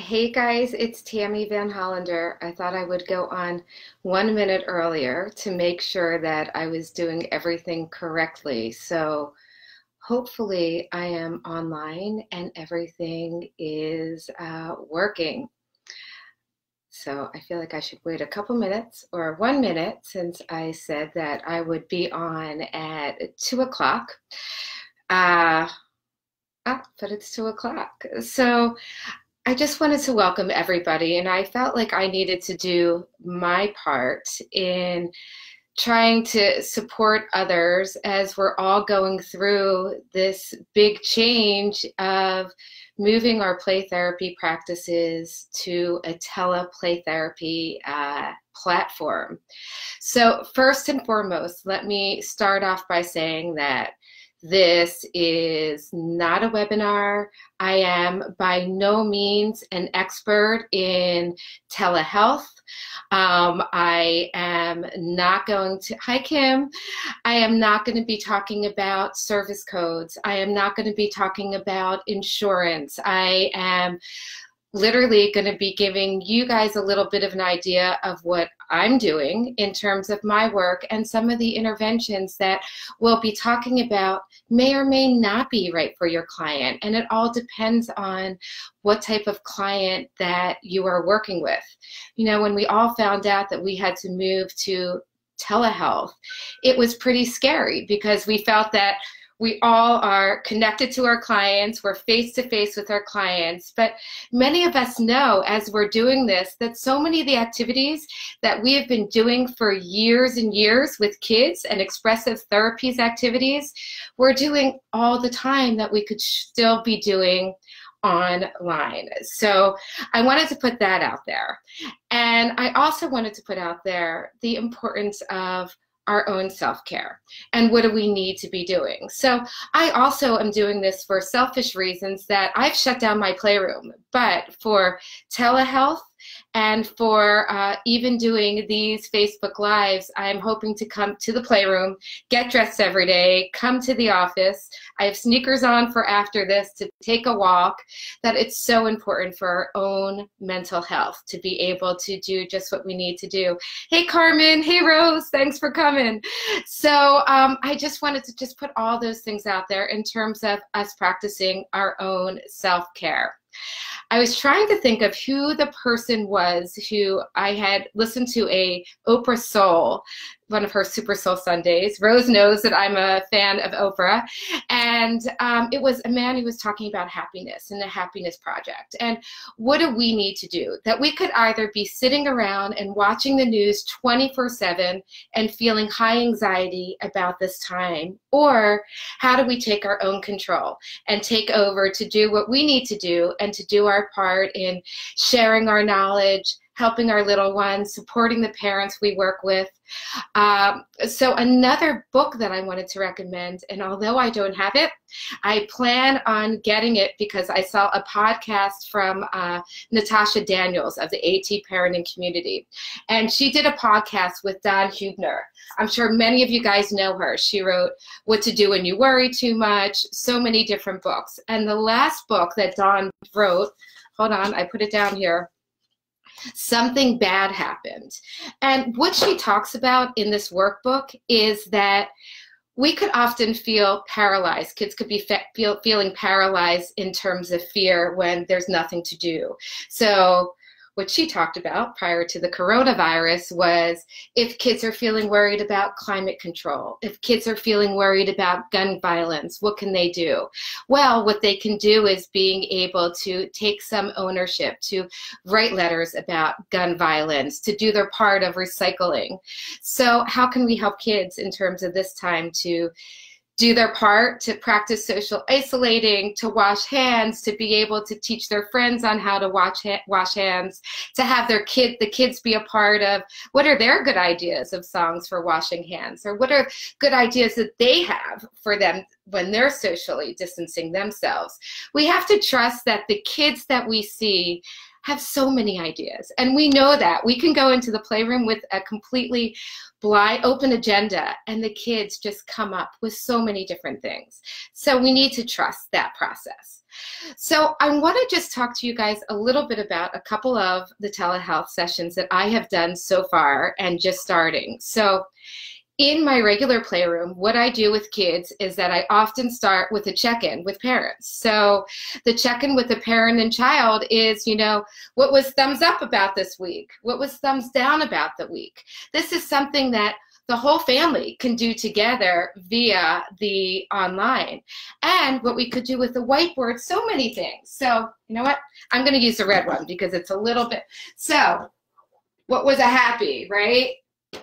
Hey guys, it's Tammy Van Hollander. I thought I would go on 1 minute earlier to make sure that I was doing everything correctly. So hopefully I am online and everything is working. So I feel like I should wait a couple minutes or 1 minute since I said that I would be on at 2 o'clock. But it's 2 o'clock. So I just wanted to welcome everybody, and I felt like I needed to do my part in trying to support others as we're all going through this big change of moving our play therapy practices to a Tele-Play Therapy platform. So first and foremost, let me start off by saying that this is not a webinar. I am by no means an expert in telehealth. I am not going to, hi Kim, I am not going to be talking about service codes. I am not going to be talking about insurance. I am literally going to be giving you guys a little bit of an idea of what I'm doing in terms of my work, and some of the interventions that we'll be talking about may or may not be right for your client. And it all depends on what type of client that you are working with. You know, when we all found out that we had to move to telehealth, it was pretty scary because we felt that we all are connected to our clients, we're face-to-face with our clients, but many of us know as we're doing this that so many of the activities that we have been doing for years and years with kids and expressive therapies activities, we're doing all the time that we could still be doing online. So I wanted to put that out there. And I also wanted to put out there the importance of our own self-care and what do we need to be doing. So I also am doing this for selfish reasons that I've shut down my playroom, but for telehealth and for even doing these Facebook Lives, I'm hoping to come to the playroom, get dressed every day, come to the office. I have sneakers on for after this to take a walk, that it's so important for our own mental health to be able to do just what we need to do. Hey Carmen, hey Rose, thanks for coming. So I just wanted to just put all those things out there in terms of us practicing our own self-care. I was trying to think of who the person was who I had listened to a Oprah Soul, one of her Super Soul Sundays. Rose knows that I'm a fan of Oprah. And it was a man who was talking about happiness and the happiness project. And what do we need to do? That we could either be sitting around and watching the news 24/7 and feeling high anxiety about this time, or how do we take our own control and take over to do what we need to do and to do our part in sharing our knowledge, helping our little ones, supporting the parents we work with. So another book that I wanted to recommend, and although I don't have it, I plan on getting it because I saw a podcast from Natasha Daniels of the AT Parenting Community. And she did a podcast with Don Huebner. I'm sure many of you guys know her. She wrote What to Do When You Worry Too Much, so many different books. And the last book that Don wrote, hold on, I put it down here, Something Bad Happened. And what she talks about in this workbook is that we could often feel paralyzed. Kids could be feeling paralyzed in terms of fear when there's nothing to do. So what she talked about prior to the coronavirus was if kids are feeling worried about climate control, if kids are feeling worried about gun violence, what can they do? Well, what they can do is being able to take some ownership, to write letters about gun violence, to do their part of recycling. So how can we help kids in terms of this time to do their part, to practice social isolating, to wash hands, to be able to teach their friends on how to wash hands, to have the kids be a part of what are their good ideas of songs for washing hands, or what are good ideas that they have for them when they're socially distancing themselves. We have to trust that the kids that we see have so many ideas. And we know that. We can go into the playroom with a completely blind, open agenda, and the kids just come up with so many different things. So we need to trust that process. So I want to just talk to you guys a little bit about a couple of the telehealth sessions that I have done so far and just starting. So in my regular playroom, what I do with kids is that I often start with a check-in with parents. So the check-in with the parent and child is, you know, what was thumbs up about this week? What was thumbs down about the week? This is something that the whole family can do together via the online. And what we could do with the whiteboard, so many things. So, you know what? I'm going to use the red one because it's a little bit. So, what was a happy, right?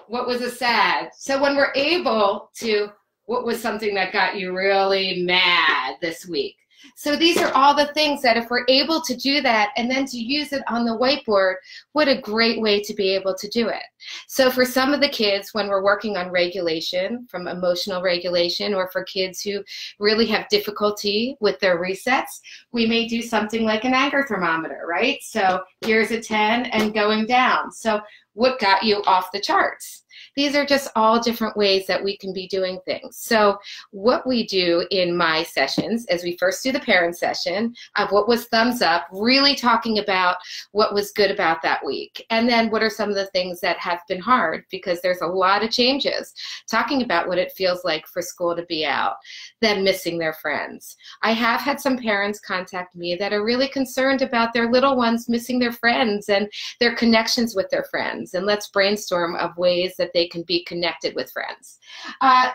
What was a sad? So when we're able to, what was something that got you really mad this week? So these are all the things that if we're able to do that and then to use it on the whiteboard, what a great way to be able to do it. So for some of the kids, when we're working on regulation, from emotional regulation, or for kids who really have difficulty with their resets, we may do something like an anger thermometer, right? So here's a 10 and going down. So what got you off the charts? These are just all different ways that we can be doing things. So what we do in my sessions is we first do the parent session of what was thumbs up, really talking about what was good about that week. And then what are some of the things that have been hard, because there's a lot of changes, talking about what it feels like for school to be out, them missing their friends. I have had some parents contact me that are really concerned about their little ones missing their friends and their connections with their friends. And let's brainstorm of ways that they can be connected with friends.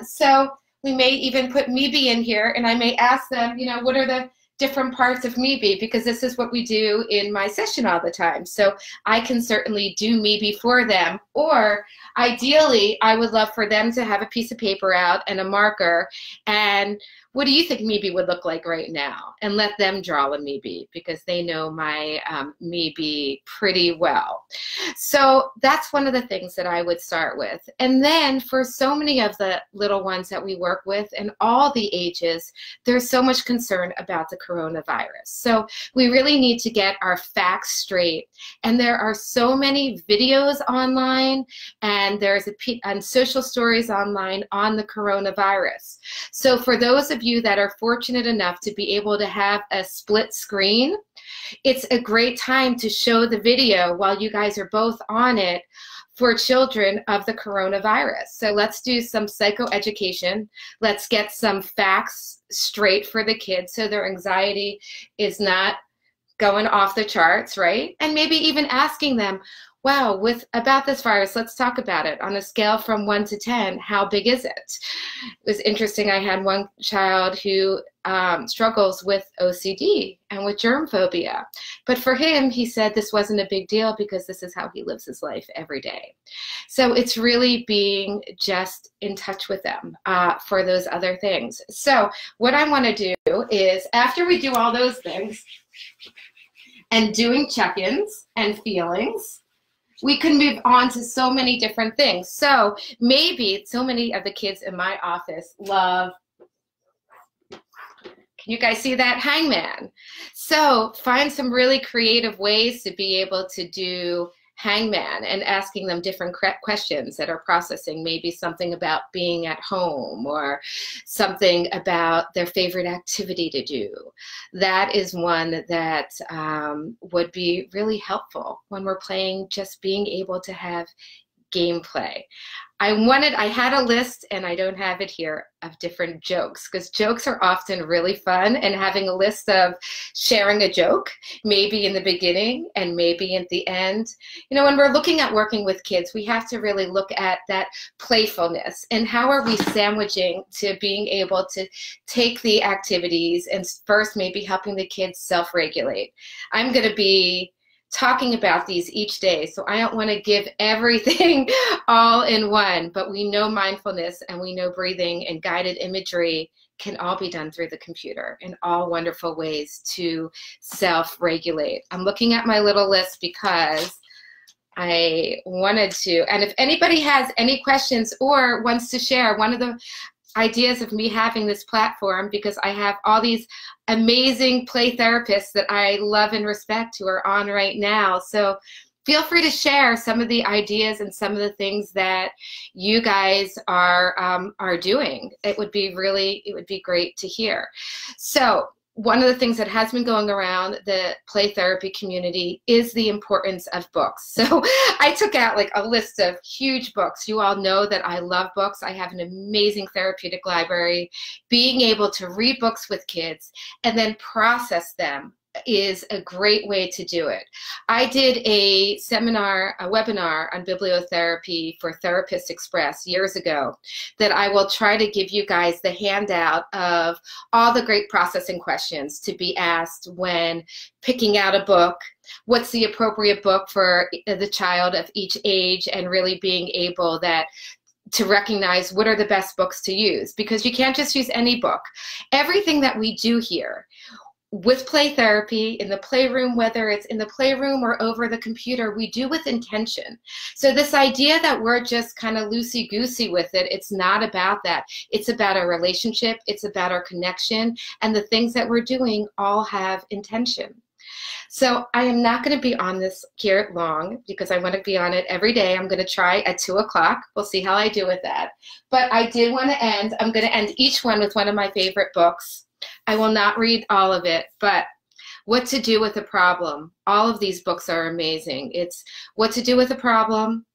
So we may even put maybe in here, and I may ask them, you know, what are the different parts of maybe, because this is what we do in my session all the time. So I can certainly do maybe for them, or ideally I would love for them to have a piece of paper out and a marker, and what do you think maybe would look like right now? And let them draw a maybe, because they know my maybe pretty well. So that's one of the things that I would start with. And then for so many of the little ones that we work with and all the ages, there's so much concern about the coronavirus. So we really need to get our facts straight. And there are so many videos online, and there's and social stories online on the coronavirus. So for those of you that are fortunate enough to be able to have a split screen, it's a great time to show the video while you guys are both on it for children of the coronavirus. So let's do some psychoeducation. Let's get some facts straight for the kids so their anxiety is not going off the charts, right? And maybe even asking them, wow, about this virus, let's talk about it. On a scale from 1 to 10, how big is it? It was interesting. I had one child who struggles with OCD and with germ phobia. But for him, he said this wasn't a big deal because this is how he lives his life every day. So it's really being just in touch with them for those other things. So what I want to do is, after we do all those things and doing check-ins and feelings, we can move on to so many different things. So maybe so many of the kids in my office love, can you guys see that? Hangman. So find some really creative ways to be able to do hangman and asking them different questions that are processing, maybe something about being at home or something about their favorite activity to do. That is one that would be really helpful when we're playing, just being able to have gameplay. I had a list, and I don't have it here, of different jokes, because jokes are often really fun, and having a list of sharing a joke, maybe in the beginning and maybe at the end. You know, when we're looking at working with kids, we have to really look at that playfulness and how are we sandwiching to being able to take the activities and first maybe helping the kids self-regulate. I'm going to be talking about these each day, so I don't want to give everything all in one, but we know mindfulness and we know breathing and guided imagery can all be done through the computer in all wonderful ways to self-regulate. I'm looking at my little list because I wanted to, and if anybody has any questions or wants to share, one of the ideas of me having this platform because I have all these amazing play therapists that I love and respect who are on right now. So feel free to share some of the ideas and some of the things that you guys are doing. It would be great to hear. So one of the things that has been going around the play therapy community is the importance of books. So I took out like a list of huge books. You all know that I love books. I have an amazing therapeutic library. Being able to read books with kids and then process them is a great way to do it. I did a webinar on bibliotherapy for Therapist Express years ago that I will try to give you guys the handout of all the great processing questions to be asked when picking out a book, what's the appropriate book for the child of each age, and really being able to recognize what are the best books to use, because you can't just use any book. Everything that we do here with play therapy in the playroom, whether it's in the playroom or over the computer, we do with intention. So this idea that we're just kind of loosey-goosey with it, it's not about that. It's about our relationship, it's about our connection, and the things that we're doing all have intention. So I am not going to be on this here long because I want to be on it every day. I'm going to try at 2 o'clock. We'll see how I do with that. But I did want to I'm going to end each one with one of my favorite books. I will not read all of it, but What to Do with a Problem. All of these books are amazing. It's What to Do with a Problem.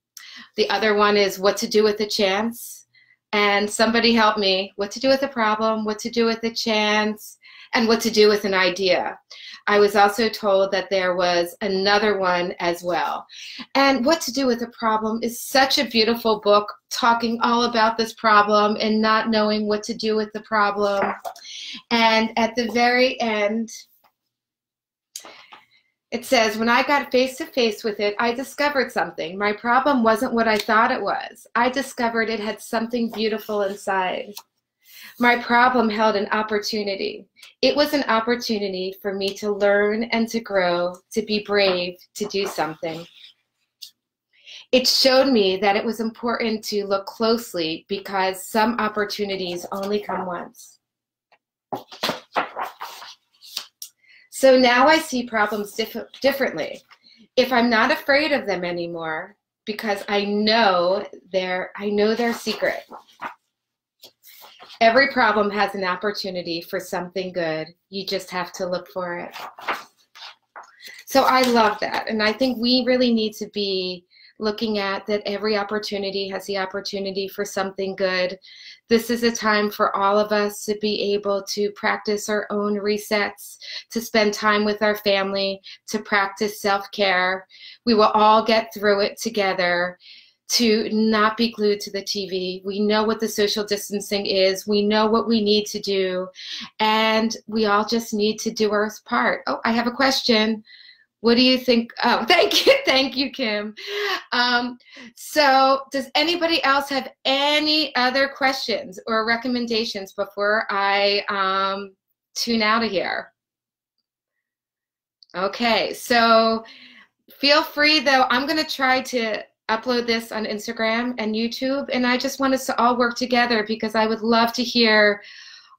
The other one is What to Do with a Chance. And somebody help me. What to Do with a Problem, What to Do with a Chance, and What to Do with an Idea. I was also told that there was another one as well. And What to Do with a Problem is such a beautiful book, talking all about this problem and not knowing what to do with the problem. And at the very end, it says, when I got face to face with it, I discovered something. My problem wasn't what I thought it was. I discovered it had something beautiful inside. My problem held an opportunity. It was an opportunity for me to learn and to grow, to be brave, to do something. It showed me that it was important to look closely because some opportunities only come once. So now I see problems differently. If I'm not afraid of them anymore, because I know their secret. Every problem has an opportunity for something good. You just have to look for it. So I love that. And I think we really need to be looking at that every opportunity has the opportunity for something good. This is a time for all of us to be able to practice our own resets, to spend time with our family, to practice self-care. We will all get through it together, to not be glued to the TV. We know what the social distancing is. We know what we need to do. And we all just need to do our part. Oh, I have a question. What do you think? Oh, thank you. Thank you, Kim. So does anybody else have any other questions or recommendations before I tune out of here? Okay, so feel free, though. I'm going to try to upload this on Instagram and YouTube, and I just want us to all work together because I would love to hear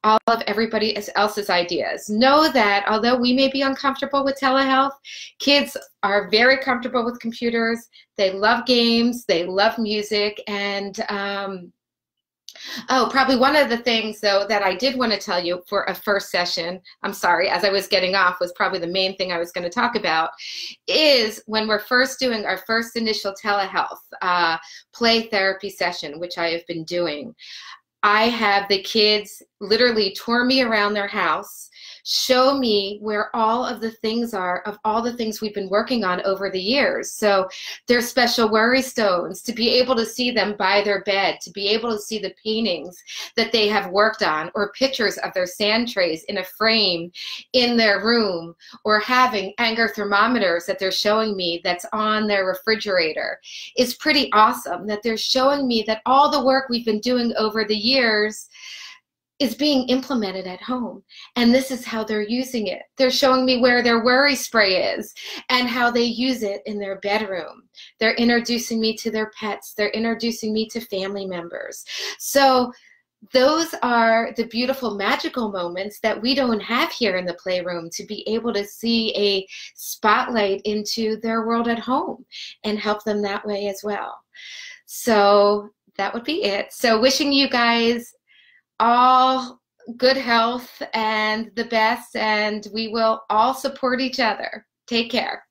all of everybody else's ideas. Know that although we may be uncomfortable with telehealth, kids are very comfortable with computers. They love games, they love music, and oh, probably one of the things, though, that I did want to tell you for a first session, I'm sorry, as I was getting off, was probably the main thing I was going to talk about, is when we're first doing our first initial telehealth play therapy session, which I have been doing. I have the kids literally tour me around their house, show me where all of the things are, of all the things we've been working on over the years. So there's special worry stones, to be able to see them by their bed, to be able to see the paintings that they have worked on, or pictures of their sand trays in a frame in their room, or having anger thermometers that they're showing me that's on their refrigerator. It's pretty awesome that they're showing me that all the work we've been doing over the years is being implemented at home, and this is how they're using it. They're showing me where their worry spray is and how they use it in their bedroom. They're introducing me to their pets. They're introducing me to family members. So those are the beautiful, magical moments that we don't have here in the playroom, to be able to see a spotlight into their world at home and help them that way as well. So that would be it. So wishing you guys all good health and the best, and we will all support each other. Take care.